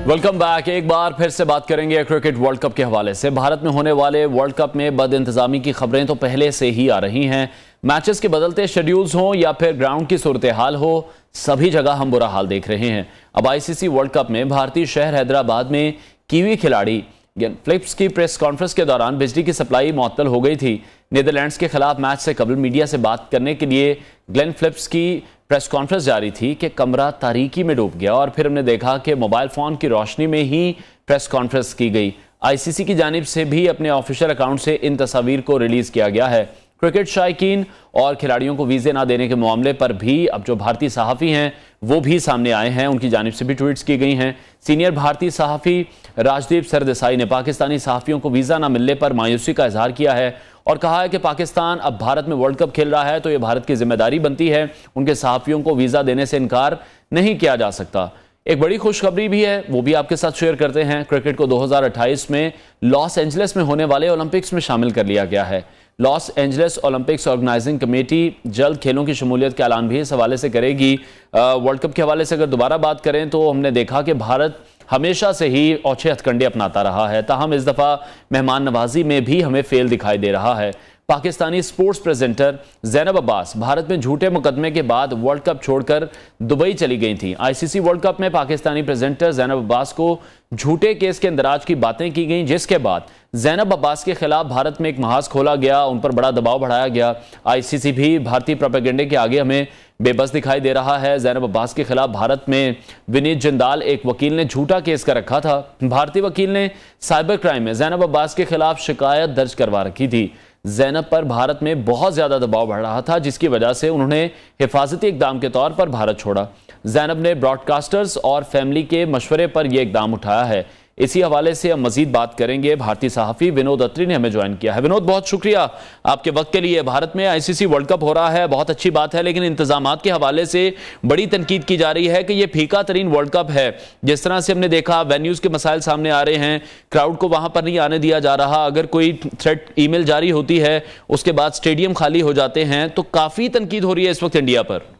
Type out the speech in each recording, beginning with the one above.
Welcome back. एक बार फिर से बात करेंगे क्रिकेट वर्ल्ड कप के हवाले से। भारत में होने वाले वर्ल्ड कप में बदइंतजामी की खबरें तो पहले से ही आ रही हैं। मैचेस के बदलते शेड्यूल्स हों या फिर ग्राउंड की सूरत हाल हो, सभी जगह हम बुरा हाल देख रहे हैं। अब आईसीसी वर्ल्ड कप में भारतीय शहर हैदराबाद में कीवी खिलाड़ी ग्लेन फिलिप्स की प्रेस कॉन्फ्रेंस के दौरान बिजली की सप्लाई मुअत्तल हो गई थी। नीदरलैंड्स के खिलाफ मैच से कबल मीडिया से बात करने के लिए ग्लेन फिलिप्स की प्रेस कॉन्फ्रेंस जारी थी कि कमरा तारीकी में डूब गया और फिर हमने देखा कि मोबाइल फोन की रोशनी में ही प्रेस कॉन्फ्रेंस की गई। आईसीसी की जानिब से भी अपने ऑफिशियल अकाउंट से इन तस्वीर को रिलीज किया गया है। क्रिकेट शायकीन और खिलाड़ियों को वीजे ना देने के मामले पर भी अब जो भारतीय सहाफ़ी हैं वो भी सामने आए हैं। उनकी जानिब से भी ट्वीट्स की गई हैं। सीनियर भारतीय सहाफ़ी राजदीप सरदेसाई ने पाकिस्तानी सहाफ़ियों को वीज़ा ना मिलने पर मायूसी का इजहार किया है और कहा है कि पाकिस्तान अब भारत में वर्ल्ड कप खेल रहा है तो ये भारत की जिम्मेदारी बनती है, उनके सहाफ़ियों को वीज़ा देने से इनकार नहीं किया जा सकता। एक बड़ी खुशखबरी भी है, वो भी आपके साथ शेयर करते हैं। क्रिकेट को 2028 में लॉस एंजलिस में होने वाले ओलंपिक्स में शामिल कर लिया गया है। Los Angeles Olympics organising committee जल्द खेलों की शमूलियत का ऐलान भी इस हवाले से करेगी। वर्ल्ड कप के हवाले से अगर दोबारा बात करें तो हमने देखा कि भारत हमेशा से ही औछे हथकंडे अपनाता रहा है, ताहम इस दफ़ा मेहमान नवाजी में भी हमें फेल दिखाई दे रहा है। पाकिस्तानी स्पोर्ट्स प्रेजेंटर ज़ैनब अब्बास भारत में झूठे मुकदमे के बाद वर्ल्ड कप छोड़कर दुबई चली गई थी। आईसीसी वर्ल्ड कप में पाकिस्तानी प्रेजेंटर ज़ैनब अब्बास को झूठे केस के इंदराज की बातें की गई, जिसके बाद ज़ैनब अब्बास के खिलाफ भारत में एक महाज खोला गया, उन पर बड़ा दबाव बढ़ाया गया। आईसीसी भी भारतीय प्रोपेगेंडे के आगे हमें बेबस दिखाई दे रहा है। ज़ैनब अब्बास के खिलाफ भारत में विनीत जिंदाल एक वकील ने झूठा केस कर रखा था। भारतीय वकील ने साइबर क्राइम में ज़ैनब अब्बास के खिलाफ शिकायत दर्ज करवा रखी थी। ज़ैनब पर भारत में बहुत ज्यादा दबाव बढ़ रहा था, जिसकी वजह से उन्होंने हिफाजती इकदाम के तौर पर भारत छोड़ा। ज़ैनब ने ब्रॉडकास्टर्स और फैमिली के मशवरे पर यह इकदाम उठाया है। इसी हवाले से हम मजीद बात करेंगे। भारतीय सहाफ़ी विनोद अत्री ने हमें ज्वाइन किया है। विनोद, बहुत शुक्रिया आपके वक्त के लिए। भारत में आईसीसी वर्ल्ड कप हो रहा है, बहुत अच्छी बात है, लेकिन इंतजामात के हवाले से बड़ी तनकीद की जा रही है कि यह फीका तरीन वर्ल्ड कप है। जिस तरह से हमने देखा, वेन्यूज के मसाइल सामने आ रहे हैं, क्राउड को वहां पर नहीं आने दिया जा रहा। अगर कोई थ्रेट ईमेल जारी होती है उसके बाद स्टेडियम खाली हो जाते हैं, तो काफी तनकीद हो रही है इस वक्त इंडिया पर।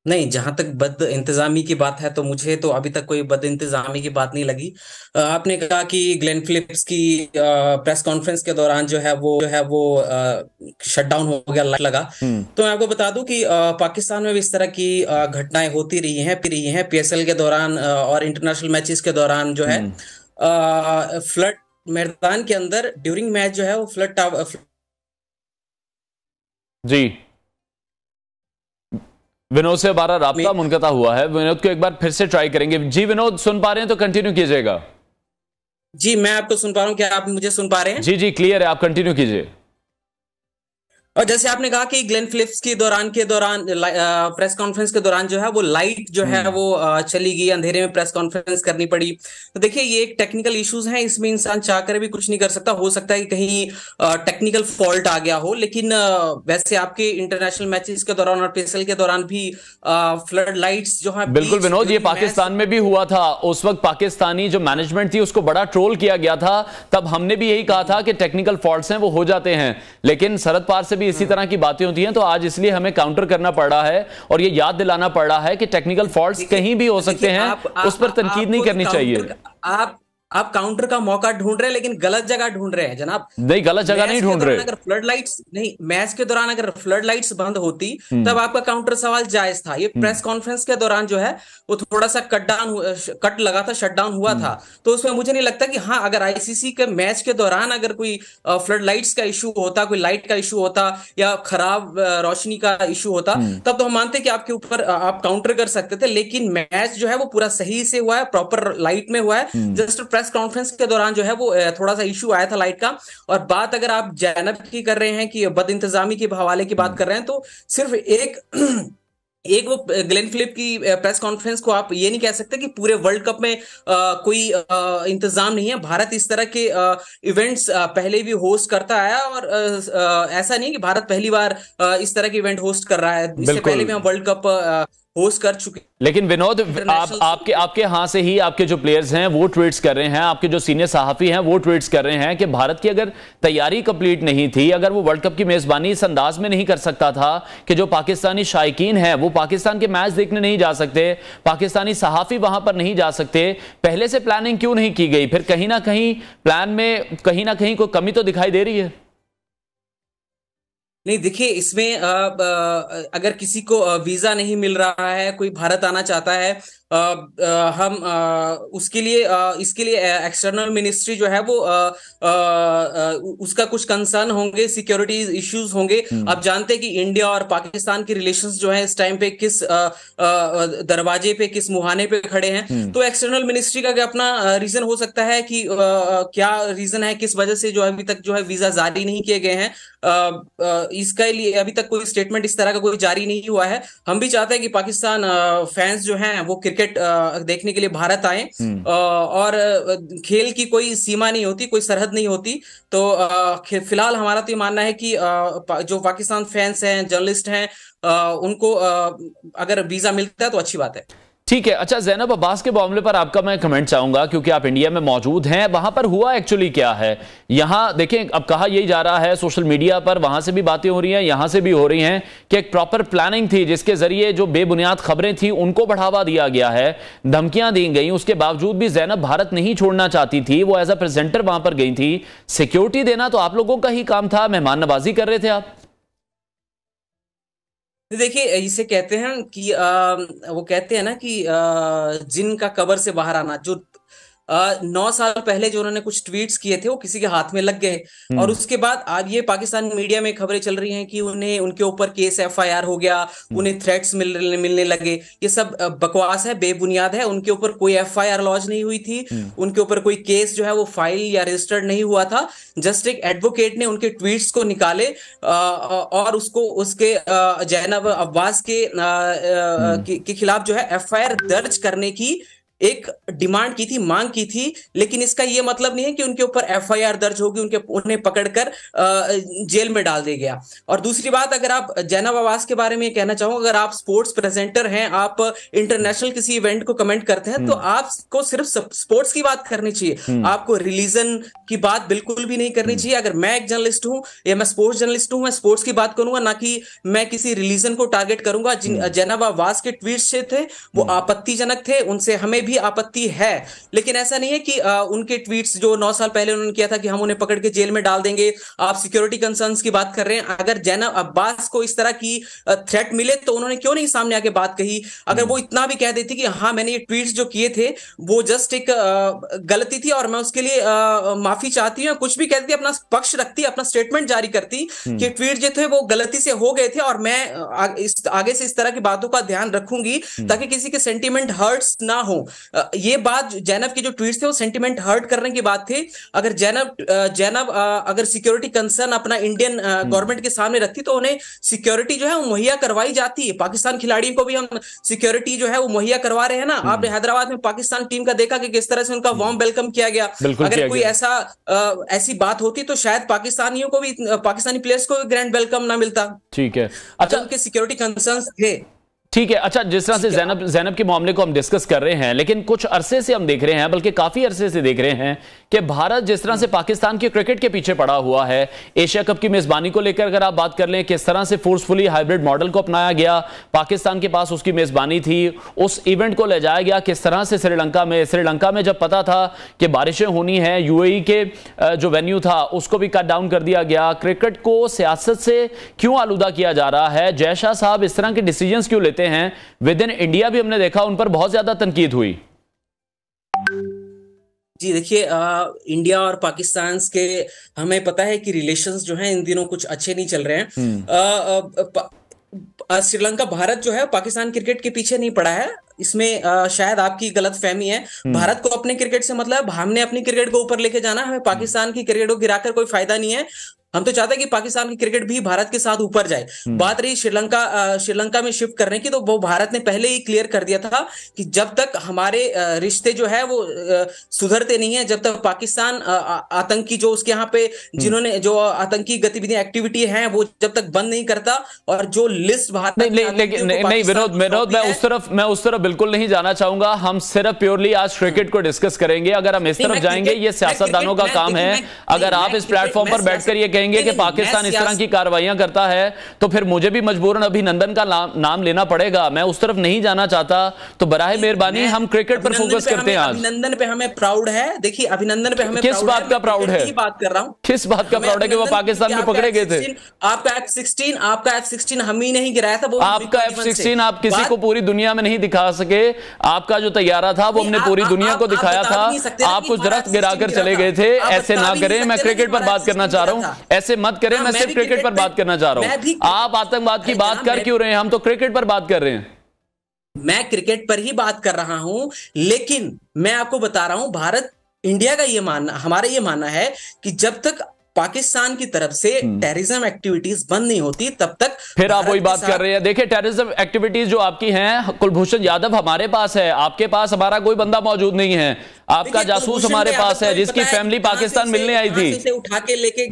नहीं, जहां तक बद इंतजामी की बात है तो मुझे तो अभी तक कोई बद इंतजामी की बात नहीं लगी। आपने कहा कि ग्लेन फिलिप्स की प्रेस कॉन्फ्रेंस के दौरान जो है वो शट डाउन हो गया, लाइट लगा। तो मैं आपको बता दूं कि पाकिस्तान में भी इस तरह की घटनाएं होती रही हैं पीएसएल के दौरान और इंटरनेशनल मैचेस के दौरान जो है फ्लड मैदान के अंदर ड्यूरिंग मैच जो है वो फ्लड जी, विनोद से हमारा राब्ता मुनक़ता हुआ है। विनोद को एक बार फिर से ट्राई करेंगे। जी विनोद, सुन पा रहे हैं तो कंटिन्यू कीजिएगा। जी, मैं आपको सुन पा रहा हूं, क्या आप मुझे सुन पा रहे हैं? जी जी, क्लियर है, आप कंटिन्यू कीजिए। और जैसे आपने कहा कि ग्लेन फिलिप्स के दौरान प्रेस कॉन्फ्रेंस के दौरान जो है वो लाइट जो है वो चली गई, अंधेरे में प्रेस कॉन्फ्रेंस करनी पड़ी। तो देखिए, ये एक टेक्निकल इश्यूज हैं, इसमें इंसान चाहकर भी कुछ नहीं कर सकता। हो सकता है कि कहीं टेक्निकल फॉल्ट आ गया हो, लेकिन वैसे आपके इंटरनेशनल मैचेस के दौरान और पीएसएल के दौरान भी फ्लड लाइट्स जो है, बिल्कुल विनोद, ये पाकिस्तान में भी हुआ था। उस वक्त पाकिस्तानी जो मैनेजमेंट थी उसको बड़ा ट्रोल किया गया था। तब हमने भी यही कहा था कि टेक्निकल फॉल्ट्स हैं वो हो जाते हैं, लेकिन सरहद पार से भी इसी तरह की बातें होती हैं। तो आज इसलिए हमें काउंटर करना पड़ रहा है और ये याद दिलाना पड़ रहा है कि टेक्निकल फॉल्ट्स कहीं भी हो सकते हैं, उस पर तनकीद नहीं करनी चाहिए। आप काउंटर का मौका ढूंढ रहे हैं, लेकिन गलत जगह ढूंढ रहे हैं जनाब। नहीं, गलत जगह नहीं ढूंढ रहे। अगर फ्लड लाइट्स नहीं, मैच के दौरान अगर फ्लड लाइट्स बंद होती तब आपका काउंटर सवाल जायज था। ये प्रेस कॉन्फ्रेंस के दौरान जो है वो थोड़ा सा कट लगा था, शटडाउन हुआ था। तो उसमें मुझे नहीं लगता कि हाँ, अगर आईसीसी के मैच के दौरान अगर कोई फ्लड लाइट्स का इशू होता, कोई लाइट का इशू होता या खराब रोशनी का इशू होता, तब तो हम मानते कि आपके ऊपर आप काउंटर कर सकते थे। लेकिन मैच जो है वो पूरा सही से हुआ है, प्रॉपर लाइट में हुआ है। जस्ट प्रेस कॉन्फ्रेंस के दौरान जो है वो थोड़ा सा इशू आया था लाइट का। और बात अगर आप ज़ैनब की कर रहे हैं कि बद इंतजामी के हवाले की बात कर रहे हैं, तो सिर्फ एक वो ग्लेन फिलिप की प्रेस कॉन्फ्रेंस को आप ये नहीं कह सकते कि पूरे वर्ल्ड कप में कोई इंतजाम नहीं है। भारत इस तरह के इवेंट्स पहले भी होस्ट करता आया और ऐसा नहीं कि भारत पहली बार इस तरह के इवेंट होस्ट कर रहा है। इससे पहले भी हम वर्ल्ड कप होस्ट कर चुके। लेकिन विनोद, आपके यहां से ही आपके जो प्लेयर्स हैं वो ट्वीट्स कर रहे हैं, आपके जो सीनियर सहाफी हैं वो ट्वीट्स कर रहे हैं कि भारत की अगर तैयारी कंप्लीट नहीं थी, अगर वो वर्ल्ड कप की मेजबानी इस अंदाज में नहीं कर सकता था कि जो पाकिस्तानी शायकीन हैं वो पाकिस्तान के मैच देखने नहीं जा सकते, पाकिस्तानी सहाफी वहां पर नहीं जा सकते, पहले से प्लानिंग क्यों नहीं की गई? फिर कहीं ना कहीं प्लान में कहीं ना कहीं कोई कमी तो दिखाई दे रही है। नहीं, देखिए, इसमें अगर किसी को वीजा नहीं मिल रहा है, कोई भारत आना चाहता है, हम उसके लिए इसके लिए एक्सटर्नल मिनिस्ट्री जो है वो उसका कुछ कंसर्न होंगे, सिक्योरिटी इश्यूज होंगे। आप जानते हैं कि इंडिया और पाकिस्तान के रिलेशंस जो है इस टाइम पे किस दरवाजे पे, किस मुहाने पे खड़े हैं। तो एक्सटर्नल मिनिस्ट्री का अपना रीजन हो सकता है कि क्या रीजन है, किस वजह से जो अभी तक जो है वीजा जारी नहीं किए गए हैं। इसके लिए अभी तक कोई स्टेटमेंट इस तरह का कोई जारी नहीं हुआ है। हम भी चाहते हैं कि पाकिस्तान फैंस जो हैं वो क्रिकेट देखने के लिए भारत आए, और खेल की कोई सीमा नहीं होती, कोई सरहद नहीं होती। तो फिलहाल हमारा तो ये मानना है कि जो पाकिस्तान फैंस हैं, जर्नलिस्ट हैं, उनको अगर वीजा मिलता है तो अच्छी बात है। ठीक है। अच्छा, ज़ैनब अब्बास के मामले पर आपका मैं कमेंट चाहूंगा, क्योंकि आप इंडिया में मौजूद हैं। वहां पर हुआ एक्चुअली क्या है? यहां देखें, अब कहा यही जा रहा है सोशल मीडिया पर, वहां से भी बातें हो रही हैं, यहां से भी हो रही हैं कि एक प्रॉपर प्लानिंग थी जिसके जरिए जो बेबुनियाद खबरें थी उनको बढ़ावा दिया गया है, धमकियां दी गई। उसके बावजूद भी ज़ैनब भारत नहीं छोड़ना चाहती थी, वो एज अ प्रेजेंटर वहां पर गई थी। सिक्योरिटी देना तो आप लोगों का ही काम था, मेहमान नवाजी कर रहे थे आप। देखिए, इसे कहते हैं कि वो कहते हैं ना कि जिन का कब्र से बाहर आना। जो 9 साल पहले जो उन्होंने कुछ ट्वीट्स किए थे वो किसी के हाथ में लग गए, और उसके बाद आज ये पाकिस्तान मीडिया में खबरें चल रही हैं कि उन्हें, उनके ऊपर केस FIR हो गया, उन्हें थ्रेट्स मिलने लगे। ये सब बकवास है, बेबुनियाद है। उनके ऊपर कोई FIR लॉन्च नहीं हुई थी, उनके ऊपर कोई केस जो है वो फाइल या रजिस्टर्ड नहीं हुआ था। जस्ट एक एडवोकेट ने उनके ट्वीट्स को निकाले और उसको उसके ज़ैनब अब्बास के खिलाफ जो है FIR दर्ज करने की एक डिमांड की थी, मांग की थी। लेकिन इसका यह मतलब नहीं है कि उनके ऊपर FIR दर्ज होगी, उन्हें पकड़कर जेल में डाल दिया गया। और दूसरी बात, अगर आप ज़ैनब अब्बास के बारे में कहना चाहूँ, अगर आप स्पोर्ट्स प्रेजेंटर हैं, आप इंटरनेशनल किसी इवेंट को कमेंट करते हैं, तो आपको सिर्फ स्पोर्ट्स की बात करनी चाहिए, आपको रिलीजन की बात बिल्कुल भी नहीं करनी चाहिए। अगर मैं एक जर्नलिस्ट हूं या मैं स्पोर्ट्स जर्नलिस्ट हूं, मैं स्पोर्ट्स की बात करूंगा, ना कि मैं किसी रिलीजन को टारगेट करूंगा। ज़ैनब अब्बास के ट्वीट्स थे वो आपत्तिजनक थे, उनसे हमें भी आपत्ति है। लेकिन ऐसा नहीं है कि उनके ट्वीट्स जो 9 साल पहले उन्होंने किया था कि हम उन्हें पकड़ के जेल में डाल देंगे। आप सिक्योरिटी कंसर्न्स की बात कर रहे हैं। अगर ज़ैनब अब्बास को इस तरह की थ्रेट मिले तो उन्होंने क्यों नहीं सामने आके बात कही? अगर वो इतना भी कह देती कि हाँ, मैंने ये ट्वीट्स जो किए थे वो जस्ट एक गलती थी और मैं उसके लिए माफी चाहती हूँ, कुछ भी कहती, अपना पक्ष रखती, अपना स्टेटमेंट जारी करती कि ट्वीट जो थे वो गलती से हो गए थे और मैं आगे से इस तरह की बातों का ध्यान रखूंगी ताकि किसी के सेंटीमेंट हर्ट्स ना हो। ये बात, ज़ैनब के जो ट्वीट्स थे वो सेंटीमेंट हर्ट करने की बात थी। अगर ज़ैनब अगर सिक्योरिटी कंसर्न अपना इंडियन गवर्नमेंट के सामने रखती तो उन्हें सिक्योरिटी जो है वो मुहैया करवाई जाती है। पाकिस्तान खिलाड़ियों को भी हम सिक्योरिटी जो है वो मुहैया करवा रहे हैं ना। आपने हैदराबाद में पाकिस्तान टीम का देखा कि किस तरह से उनका वार्म वेलकम किया गया। अगर कोई ऐसी बात होती तो शायद पाकिस्तानियों को भी, पाकिस्तानी प्लेयर्स को भी ग्रैंड वेलकम ना मिलता। ठीक है। अच्छा, उनके सिक्योरिटी कंसर्न्स थे। ठीक है। अच्छा, जिस तरह से ज़ैनब के मामले को हम डिस्कस कर रहे हैं, लेकिन कुछ अरसे से हम देख रहे हैं, बल्कि काफी अरसे से देख रहे हैं कि भारत जिस तरह से पाकिस्तान के क्रिकेट के पीछे पड़ा हुआ है, एशिया कप की मेजबानी को लेकर अगर आप बात कर लें, किस तरह से फोर्सफुली हाइब्रिड मॉडल को अपनाया गया, पाकिस्तान के पास उसकी मेजबानी थी, उस इवेंट को ले जाया गया किस तरह से श्रीलंका में जब पता था कि बारिशें होनी है, UAE के जो वेन्यू था उसको भी कट डाउन कर दिया गया। क्रिकेट को सियासत से क्यों आलूदा किया जा रहा है? जय शाह साहब इस तरह के डिसीजंस क्यों लेते हैं? विद इन इंडिया भी हमने देखा उन पर बहुत ज्यादा तनकीद हुई। जी, देखिए, इंडिया और पाकिस्तान के हमें पता है कि रिलेशंस जो हैं इन दिनों कुछ अच्छे नहीं चल रहे हैं। श्रीलंका, भारत जो है पाकिस्तान क्रिकेट के पीछे नहीं पड़ा है। इसमें शायद आपकी गलतफहमी है। भारत को अपने क्रिकेट से मतलब, हमने अपनी क्रिकेट को ऊपर लेके जाना, हमें पाकिस्तान की क्रिकेट को गिराकर कोई फायदा नहीं है। हम तो चाहते हैं कि पाकिस्तान की क्रिकेट भी भारत के साथ ऊपर जाए। बात रही श्रीलंका में शिफ्ट करने की, तो वो भारत ने पहले ही क्लियर कर दिया था कि जब तक हमारे रिश्ते जो है वो सुधरते नहीं है, जब तक पाकिस्तान आतंकी जो उसके यहाँ पे जिन्होंने जो आतंकी गतिविधियां एक्टिविटी हैं वो जब तक बंद नहीं करता, और जो लिस्ट भारत नहीं विनोद, मैं उस तरफ बिल्कुल नहीं जाना चाहूंगा। हम सिर्फ प्योरली आज क्रिकेट को डिस्कस करेंगे। अगर हम इस तरफ जाएंगे, ये सियासतदानों का काम है। अगर आप इस प्लेटफॉर्म पर बैठकर ये कहेंगे कि पाकिस्तान इस तरह की कार्रवाइयां करता है, तो फिर मुझे भी मजबूरन अभिनंदन का नाम लेना पड़ेगा। मैं उस तरफ नहीं जाना चाहता। तो बराए मेहरबानी हम क्रिकेट पर फोकस करते हैं। आज अभिनंदन पे हमें प्राउड है। देखिए अभिनंदन पे हमें किस बात का प्राउड है? बात कर रहा हूं, किस बात का प्राउड है कि वो पाकिस्तान में पकड़े गए थे? आपका F-16 हम ही नहीं गिराया था। वो आपका F-16 आप किसी को पूरी दुनिया में नहीं दिखा सके। आपका जो तैयारा था वो हमने पूरी दुनिया को दिखाया था। आप कुछ दरख्त गिराकर चले गए थे। ऐसे ना करें, मैं क्रिकेट पर बात करना चाह रहा हूं। ऐसे मत करें, मैं सिर्फ क्रिकेट पर बात करना चाह रहा हूं। आप आतंकवाद की बात कर क्यों रहे हैं? हम तो क्रिकेट पर बात कर रहे हैं। मैं क्रिकेट पर ही बात कर रहा हूं, लेकिन मैं आपको बता रहा हूं, भारत इंडिया का ये मानना, हमारा ये मानना है कि जब तक पाकिस्तान की तरफ से टेररिज्म एक्टिविटीज बंद नहीं होती तब तक। फिर आप वही बात कर रहे हैं। देखिए टेररिज्म एक्टिविटीज जो आपकी हैं, कुलभूषण यादव हमारे पास है, आपके पास हमारा कोई बंदा मौजूद नहीं है। आपका जासूस हमारे पास है जिसकी फैमिली पाकिस्तान मिलने आई थी। उठा के लेके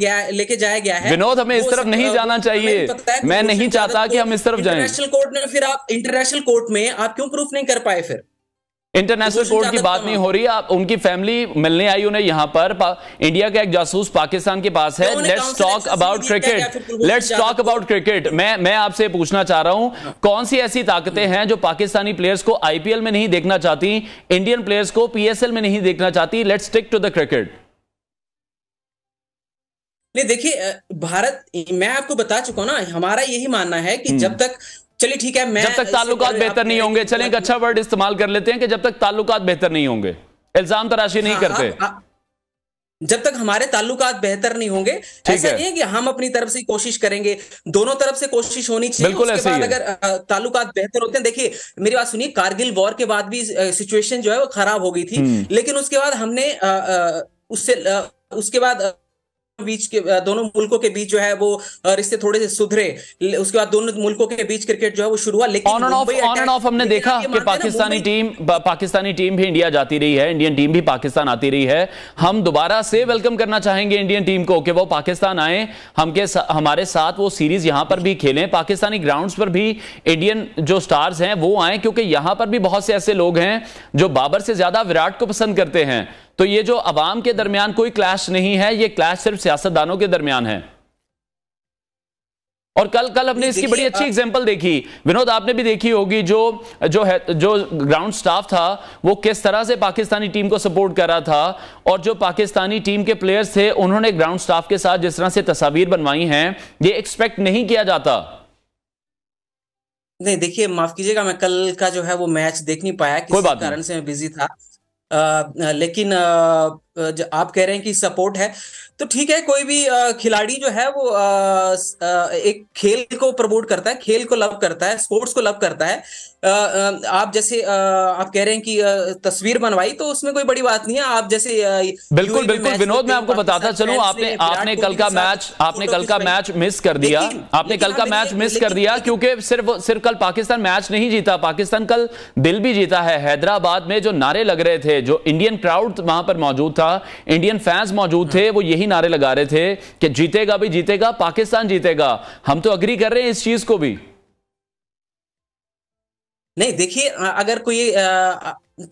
जाया गया है। विनोद, हमें इस तरफ नहीं जाना चाहिए। मैं नहीं चाहता कि हम इस तरफ जाएं। इंटरनेशनल कोर्ट में, फिर आप इंटरनेशनल कोर्ट में आप क्यों प्रूफ नहीं कर पाए? फिर इंटरनेशनल कोर्ट की बात नहीं हो रही। आप उनकी फैमिली मिलने आई, उन्हें यहां पर इंडिया का एक जासूस पाकिस्तान के पास है। Let's talk about cricket. Let's talk about cricket. मैं आपसे पूछना चाह रहा हूं, कौन सी ऐसी ताकतें हैं जो पाकिस्तानी प्लेयर्स को आईपीएल में नहीं देखना चाहती, इंडियन प्लेयर्स को पीएसएल में नहीं देखना चाहती? Let's stick to the cricket. नहीं देखिए, भारत, मैं आपको बता चुका हूं ना, हमारा यही मानना है कि जब तक, चलिए ठीक है, जब तक ताल्लुकात बेहतर नहीं होंगे, चलें एक अच्छा वर्ड इस्तेमाल कर लेते हैं कि जब तक ताल्लुकात बेहतर नहीं होंगे, इल्जाम तराशी नहीं करते। जब तक हमारे ताल्लुकात बेहतर नहीं होंगे, ऐसा नहीं है कि हम अपनी तरफ से कोशिश करेंगे, दोनों तरफ से कोशिश होनी चाहिए। बिल्कुल उसके बाद अगर ताल्लुकात बेहतर होते हैं, देखिए मेरी बात सुनिए, कारगिल वॉर के बाद भी सिचुएशन जो है वो खराब हो गई थी, लेकिन उसके बाद हमने उसके बाद बीच के दोनों मुल्कों के बीच जो है वो रिश्ते थोड़े से सुधरे। उसके बाद दोनों मुल्कों के बीच क्रिकेट जो है वो शुरू हुआ। लेकिन ऑन एंड ऑफ हमने देखा कि पाकिस्तानी टीम भी इंडिया जाती रही है, इंडियन टीम भी पाकिस्तान आती रही है। हम दोबारा से वेलकम करना चाहेंगे इंडियन टीम को कि वो पाकिस्तान आए, हमारे साथ वो सीरीज यहां पर भी खेलें, पाकिस्तानी ग्राउंड्स पर भी इंडियन जो स्टार्स हैं वो आए, क्योंकि यहां पर भी बहुत से ऐसे लोग हैं जो बाबर से ज्यादा विराट को पसंद करते हैं। तो ये जो अवाम के दरमियान कोई क्लैश नहीं है, ये क्लैश सिर्फ सियासतदानों के दरमियान है। और कल हमने इसकी बड़ी अच्छी एग्जांपल देखी। विनोद, आपने भी देखी होगी, जो ग्राउंड स्टाफ था वो किस तरह से पाकिस्तानी टीम को सपोर्ट कर रहा था, और जो पाकिस्तानी टीम के प्लेयर्स थे उन्होंने ग्राउंड स्टाफ के साथ जिस तरह से तस्वीर बनवाई हैं, ये एक्सपेक्ट नहीं किया जाता। नहीं देखिए, माफ कीजिएगा, मैं कल का जो है वो मैच देख नहीं पाया, किसी कारण से मैं बिजी था। लेकिन आप कह रहे हैं कि सपोर्ट है, तो ठीक है। कोई भी खिलाड़ी जो है वो एक खेल को प्रमोट करता है, खेल को लव करता है, स्पोर्ट्स को लव करता है। आप जैसे आप कह रहे हैं कि तस्वीर बनवाई, तो उसमें कोई बड़ी बात नहीं है। आप जैसे बिल्कुल विनोद, मैं आपको बताता चलूं, आपने कल का मैच मिस कर दिया। आपने कल का मैच मिस कर दिया क्योंकि सिर्फ कल पाकिस्तान मैच नहीं जीता, पाकिस्तान कल दिल भी जीता है। हैदराबाद में जो नारे लग रहे थे, जो इंडियन क्राउड वहां पर मौजूद था, इंडियन फैंस मौजूद थे, वो यही नारे लगा रहे थे कि जीतेगा भी जीतेगा, पाकिस्तान जीतेगा। हम तो अग्री कर रहे हैं इस चीज को भी। नहीं देखिए, अगर कोई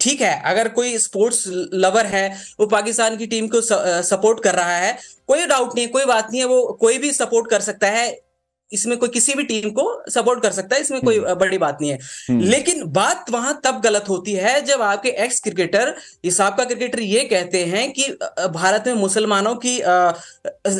ठीक है, अगर कोई स्पोर्ट्स लवर है, वो पाकिस्तान की टीम को सपोर्ट कर रहा है, कोई डाउट नहीं है, कोई बात नहीं है, वो कोई भी सपोर्ट कर सकता है, इसमें कोई किसी भी टीम को सपोर्ट कर सकता है, इसमें कोई बड़ी बात नहीं है। लेकिन बात वहां तब गलत होती है जब आपके एक्स क्रिकेटर, साबका क्रिकेटर ये कहते हैं कि भारत में मुसलमानों की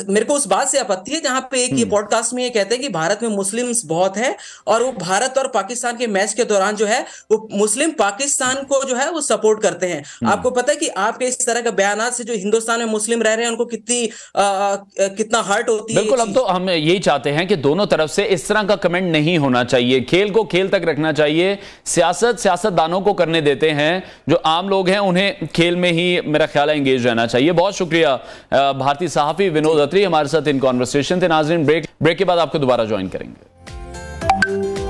मेरे को उस बात से आपत्ति है जहां पे एक ये पॉडकास्ट में ये कहते हैं कि भारत में मुस्लिम्स बहुत है, और वो भारत और पाकिस्तान के मैच के दौरान जो है वो मुस्लिम पाकिस्तान को जो है वो सपोर्ट करते हैं। आपको पता है कि आपके इस तरह का बयानात से जो हिंदुस्तान में मुस्लिम रह रहे हैं उनको कितना हर्ट होती है। बिल्कुल, अब तो हम यही चाहते हैं कि दोनों दोनों तरफ से इस तरह का कमेंट नहीं होना चाहिए। खेल को खेल तक रखना चाहिए। सियासतदानों को करने देते हैं, जो आम लोग हैं उन्हें खेल में ही मेरा ख्याल है एंगेज रहना चाहिए। बहुत शुक्रिया भारतीय सहाफी विनोद अत्री हमारे साथ इन कॉन्वर्सेशन थे। नाज़रीन, ब्रेक के बाद आपको दोबारा ज्वाइन करेंगे।